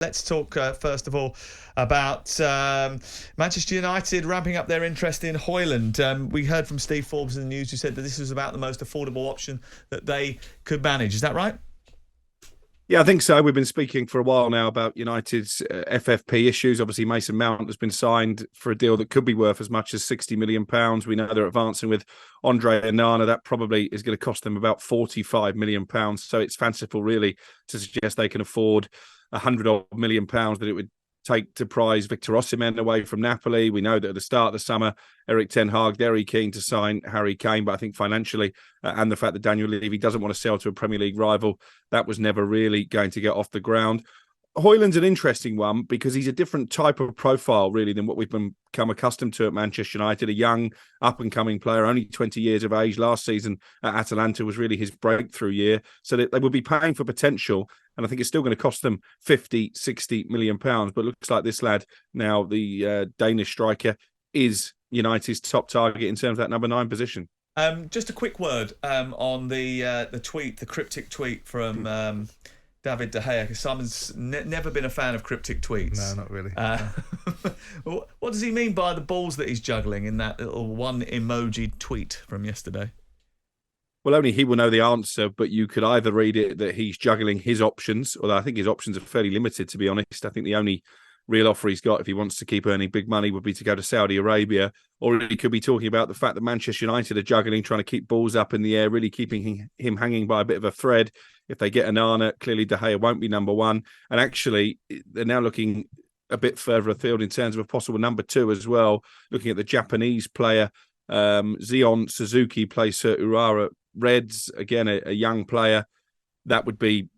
Let's talk, first of all, about Manchester United ramping up their interest in Haaland. We heard from Steve Forbes in the news who said that this was about the most affordable option that they could manage. Is that right? Yeah, I think so. We've been speaking for a while now about United's FFP issues. Obviously, Mason Mount has been signed for a deal that could be worth as much as £60 million. We know they're advancing with Andre Onana. That probably is going to cost them about £45 million. So it's fanciful, really, to suggest they can afford £100 million that it would take to prize Victor Osimhen away from Napoli. We know that at the start of the summer, Erik Ten Hag very keen to sign Harry Kane, but I think financially and the fact that Daniel Levy doesn't want to sell to a Premier League rival, that was never really going to get off the ground. Haaland's an interesting one because he's a different type of profile, really, than what we've become accustomed to at Manchester United. A young, up-and-coming player, only 20 years of age. Last season at Atalanta was really his breakthrough year. So they will be paying for potential, and I think it's still going to cost them 50, 60 million pounds. But it looks like this lad, now the Danish striker, is United's top target in terms of that number 9 position. Just a quick word on the tweet, the cryptic tweet from... David De Gea, because Simon's never been a fan of cryptic tweets. No, not really. What does he mean by the balls that he's juggling in that little one emoji tweet from yesterday? Well, only he will know the answer, but you could either read it that he's juggling his options, although I think his options are fairly limited, to be honest. I think the only real offer he's got if he wants to keep earning big money would be to go to Saudi Arabia, or he could be talking about the fact that Manchester United are juggling, trying to keep balls up in the air, really keeping him hanging by a bit of a thread. If they get Onana, clearly De Gea won't be number 1. And actually, they're now looking a bit further afield in terms of a possible number 2 as well. Looking at the Japanese player, Zion Suzuki plays Urawa Reds, again, a young player. That would be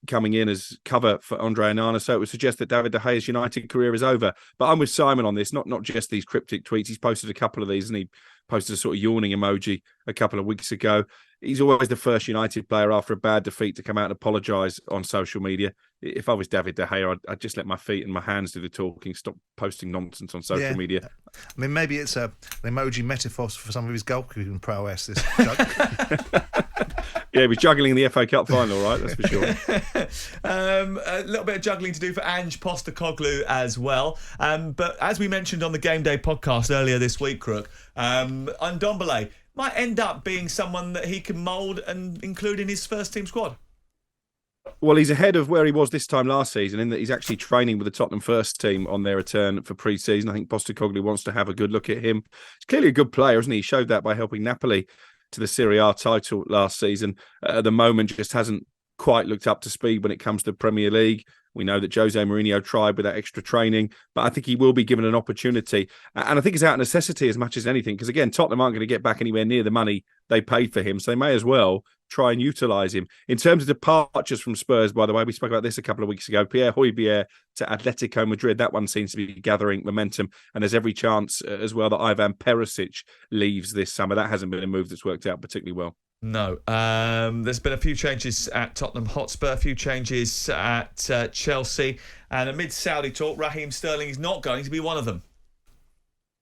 coming in as cover for Andre Onana. So it would suggest that David De Gea's United career is over. But I'm with Simon on this, not just these cryptic tweets. He's posted a couple of these, and he posted a sort of yawning emoji a couple of weeks ago. He's always the first United player after a bad defeat to come out and apologise on social media. If I was David De Gea, I'd just let my feet and my hands do the talking, stop posting nonsense on social media. I mean, maybe it's an emoji metaphor for some of his goalkeeping prowess, this Yeah, he was juggling the FA Cup final, right? That's for sure. A little bit of juggling to do for Ange Postecoglou as well. But as we mentioned on the Game Day podcast earlier this week, Crook, Ndombele might end up being someone that he can mould and include in his first team squad. Well, he's ahead of where he was this time last season in that he's actually training with the Tottenham first team on their return for pre-season. I think Postecoglou wants to have a good look at him. He's clearly a good player, isn't he? He showed that by helping Napoli to the Serie A title last season. At the moment, just hasn't quite looked up to speed when it comes to the Premier League. We know that Jose Mourinho tried with that extra training, but I think he will be given an opportunity. And I think it's out of necessity as much as anything, because again, Tottenham aren't going to get back anywhere near the money they paid for him, so they may as well try and utilise him. In terms of departures from Spurs, by the way, we spoke about this a couple of weeks ago. Pierre Højbjerg to Atletico Madrid, that one seems to be gathering momentum, and there's every chance as well that Ivan Perisic leaves this summer. That hasn't been a move that's worked out particularly well. No. There's been a few changes at Tottenham Hotspur, a few changes at Chelsea, and amid Saudi talk, Raheem Sterling is not going to be one of them.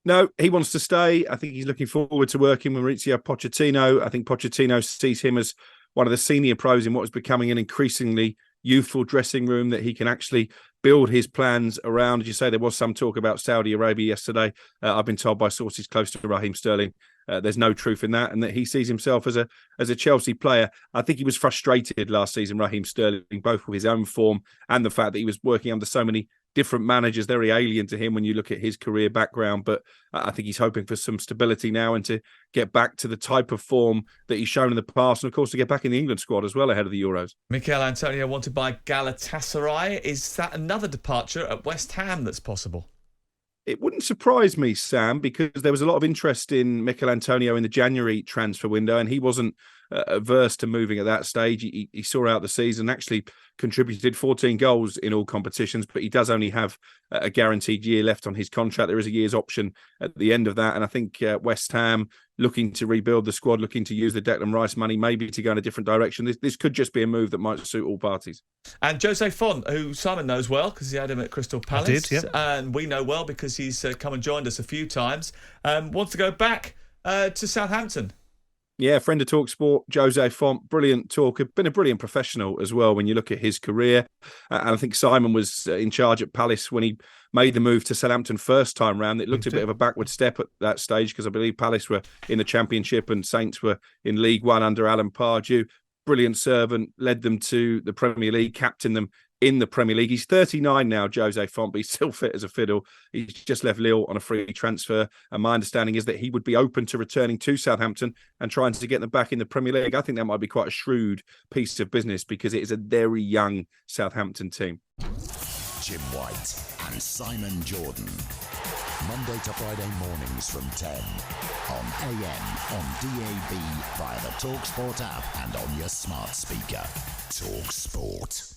No, he wants to stay. I think he's looking forward to working with Mauricio Pochettino. I think Pochettino sees him as one of the senior pros in what is becoming an increasingly youthful dressing room that he can actually build his plans around. As you say, there was some talk about Saudi Arabia yesterday. I've been told by sources close to Raheem Sterling there's no truth in that, and that he sees himself as a Chelsea player. I think he was frustrated last season, Raheem Sterling, both with his own form and the fact that he was working under so many different managers, very alien to him when you look at his career background. But I think he's hoping for some stability now and to get back to the type of form that he's shown in the past, and of course to get back in the England squad as well ahead of the Euros. Michail Antonio wanted by Galatasaray. Is that another departure at West Ham that's possible? It wouldn't surprise me, Sam, because there was a lot of interest in Michail Antonio in the January transfer window, and he wasn't averse to moving at that stage. He saw out the season, actually contributed 14 goals in all competitions, but he does only have a guaranteed year left on his contract. There is a year's option at the end of that, and I think West Ham, looking to rebuild the squad, looking to use the Declan Rice money, maybe to go in a different direction. This could just be a move that might suit all parties. And Jose Fonte, who Simon knows well because he had him at Crystal Palace. I did, yeah. And we know well because he's come and joined us a few times, wants to go back to Southampton. Yeah, friend of talkSPORT, Jose Fonte, brilliant talker, been a brilliant professional as well when you look at his career. And I think Simon was in charge at Palace when he made the move to Southampton first time round. It looked a bit of a backward step at that stage because I believe Palace were in the Championship and Saints were in League One under Alan Pardew. Brilliant servant, led them to the Premier League, captained them in the Premier League. He's 39 now, Jose Fonte, but he's still fit as a fiddle. He's just left Lille on a free transfer. And my understanding is that he would be open to returning to Southampton and trying to get them back in the Premier League. I think that might be quite a shrewd piece of business because it is a very young Southampton team. Jim White and Simon Jordan. Monday to Friday mornings from 10 on AM, on DAB, via the talkSPORT app and on your smart speaker. talkSPORT.